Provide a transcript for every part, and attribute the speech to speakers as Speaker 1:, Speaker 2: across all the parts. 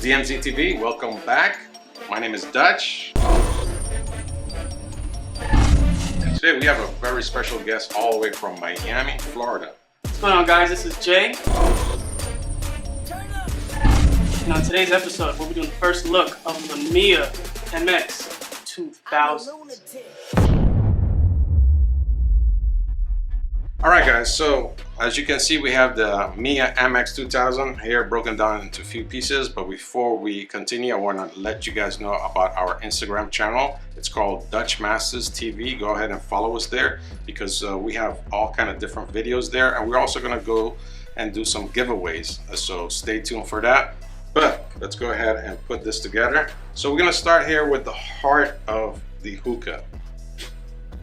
Speaker 1: DMZ TV, welcome back. My name is Dutch. And today we have a very special guest all the way from Miami, Florida.
Speaker 2: What's going on, guys? This is Jay. And on today's episode, we'll be doing the first look of the MYA MX2000.
Speaker 1: Alright guys, so as you can see we have the MYA MX2000 here broken down into a few pieces, but before we continue I want to let you guys know about our Instagram channel. It's called Dutch Masters TV. Go ahead and follow us there because we have all kind of different videos there, and we're also going to go and do some giveaways, so stay tuned for that. But let's go ahead and put this together. So we're going to start here with the heart of the hookah.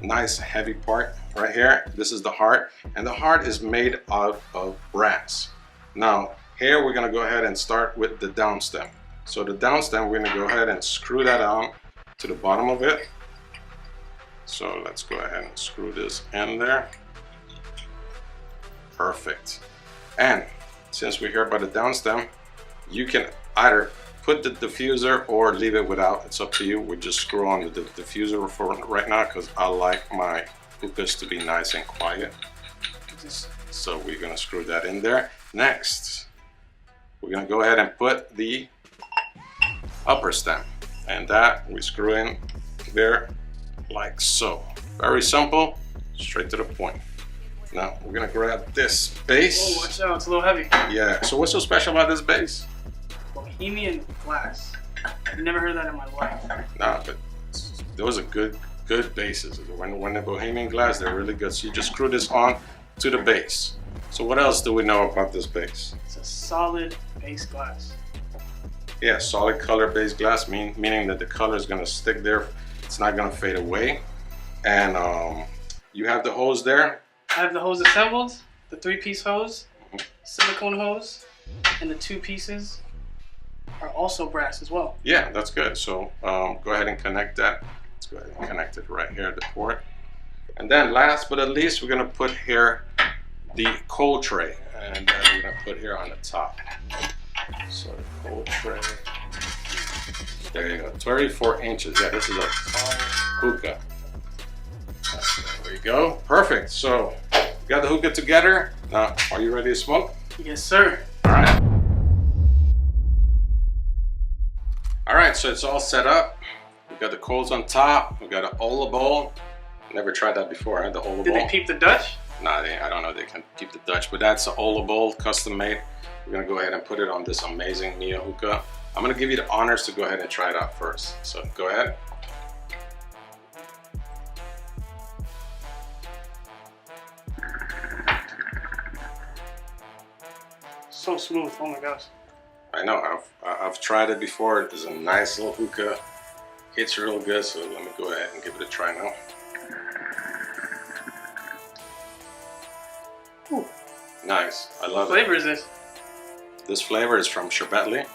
Speaker 1: Nice heavy part right here. This is the heart, and the heart is made out of brass. Now here we're going to go ahead and start with the down stem. So the down stem, we're going to go ahead and screw that on to the bottom of it. So let's go ahead and screw this in there. Perfect. And since we're here by the down stem, you can either put the diffuser or leave it without. It's up to you. We just screw on the diffuser for right now because I like my hookahs to be nice and quiet. So we're gonna screw that in there. Next, we're gonna go ahead and put the upper stem, and that we screw in there like so. Very simple, straight to the point. Now we're gonna grab this base.
Speaker 2: Oh, watch out, it's a little heavy.
Speaker 1: Yeah, so what's so special about this base?
Speaker 2: Bohemian glass. I've never heard that in my life.
Speaker 1: Nah, but those are good bases. When they're Bohemian glass, they're really good. So you just screw this on to the base. So what else do we know about this base?
Speaker 2: It's a solid base glass.
Speaker 1: Yeah, solid color base glass, meaning that the color is gonna stick there. It's not gonna fade away. And you have the hose there.
Speaker 2: I have the hose assembled, the 3-piece hose, silicone hose, and the 2 pieces are also brass as well.
Speaker 1: Yeah, that's good. So go ahead and connect that. Let's go ahead and connect it right here at the port. And then last but not least, we're gonna put here the cold tray, and we're gonna put here on the top. So the cold tray. There you go, 34 inches. Yeah, this is a tall hookah. There you go, perfect. So we got the hookah together. Now, are you ready to smoke?
Speaker 2: Yes, sir.
Speaker 1: All right. All right, so it's all set up. We got the coals on top. We got an Ola bowl. Never tried that before. I had the Ola bowl.
Speaker 2: Did they peep the Dutch?
Speaker 1: Nah, I don't know. They can keep the Dutch, but that's an Ola bowl, custom made. We're gonna go ahead and put it on this amazing MYA hookah. I'm gonna give you the honors to go ahead and try it out first. So go ahead.
Speaker 2: So smooth. Oh my gosh.
Speaker 1: I know. I've tried it before. It's a nice little hookah. It's real good. So let me go ahead and give it a try now.
Speaker 2: Ooh.
Speaker 1: Nice. I love it.
Speaker 2: What flavor is this?
Speaker 1: This flavor is from Sherbetli,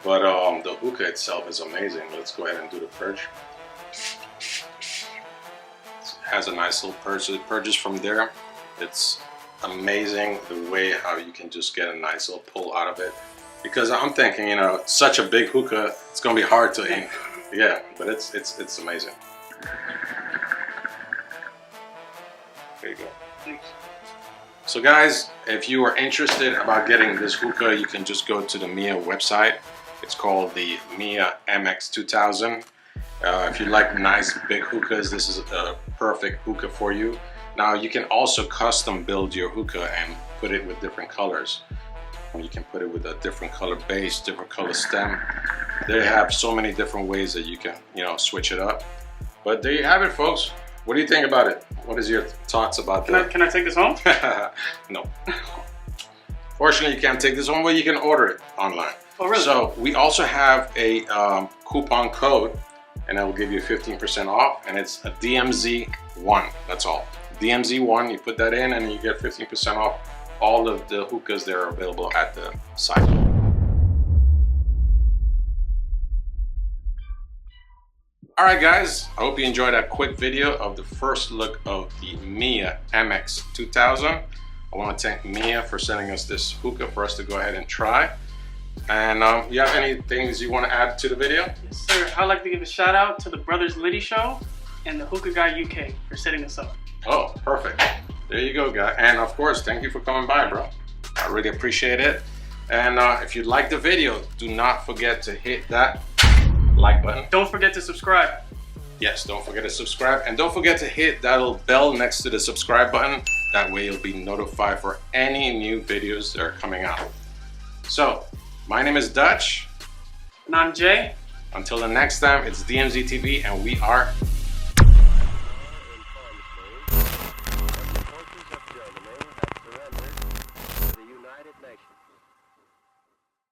Speaker 1: but the hookah itself is amazing. Let's go ahead and do the purge. It has a nice little purge. It purges from there. It's amazing the way how you can just get a nice little pull out of it. Because I'm thinking, you know, such a big hookah, it's gonna be hard to aim. Yeah, but it's amazing. There you go.
Speaker 2: Thanks.
Speaker 1: So guys, if you are interested about getting this hookah, you can just go to the MYA website. It's called the MYA MX2000. If you like nice big hookahs, this is a perfect hookah for you. Now you can also custom build your hookah and put it with different colors. You can put it with a different color base, different color stem. They have so many different ways that you can, you know, switch it up. But there you have it, folks. What do you think about it? What is your thoughts about that?
Speaker 2: Can I take this home?
Speaker 1: No. Fortunately, you can't take this home, but you can order it online.
Speaker 2: Oh, really?
Speaker 1: So we also have a coupon code, and I will give you 15% off, and it's a DMZ1. That's all. DMZ1. You put that in, and you get 15% off all of the hookahs that are available at the site. Alright guys, I hope you enjoyed that quick video of the first look of the MYA MX2000. I want to thank MYA for sending us this hookah for us to go ahead and try. And you have any things you want to add to the video?
Speaker 2: Yes, sir. I'd like to give a shout out to the Brothers Liddy Show and the Hookah Guy UK for setting us up.
Speaker 1: Oh, perfect. There you go, guy. And of course, thank you for coming by, bro. I really appreciate it. And if you like the video, do not forget to hit that like button.
Speaker 2: Don't forget to subscribe.
Speaker 1: Yes, don't forget to subscribe. And don't forget to hit that little bell next to the subscribe button. That way you'll be notified for any new videos that are coming out. So, my name is Dutch.
Speaker 2: And I'm Jay.
Speaker 1: Until the next time, it's DMZ TV and we are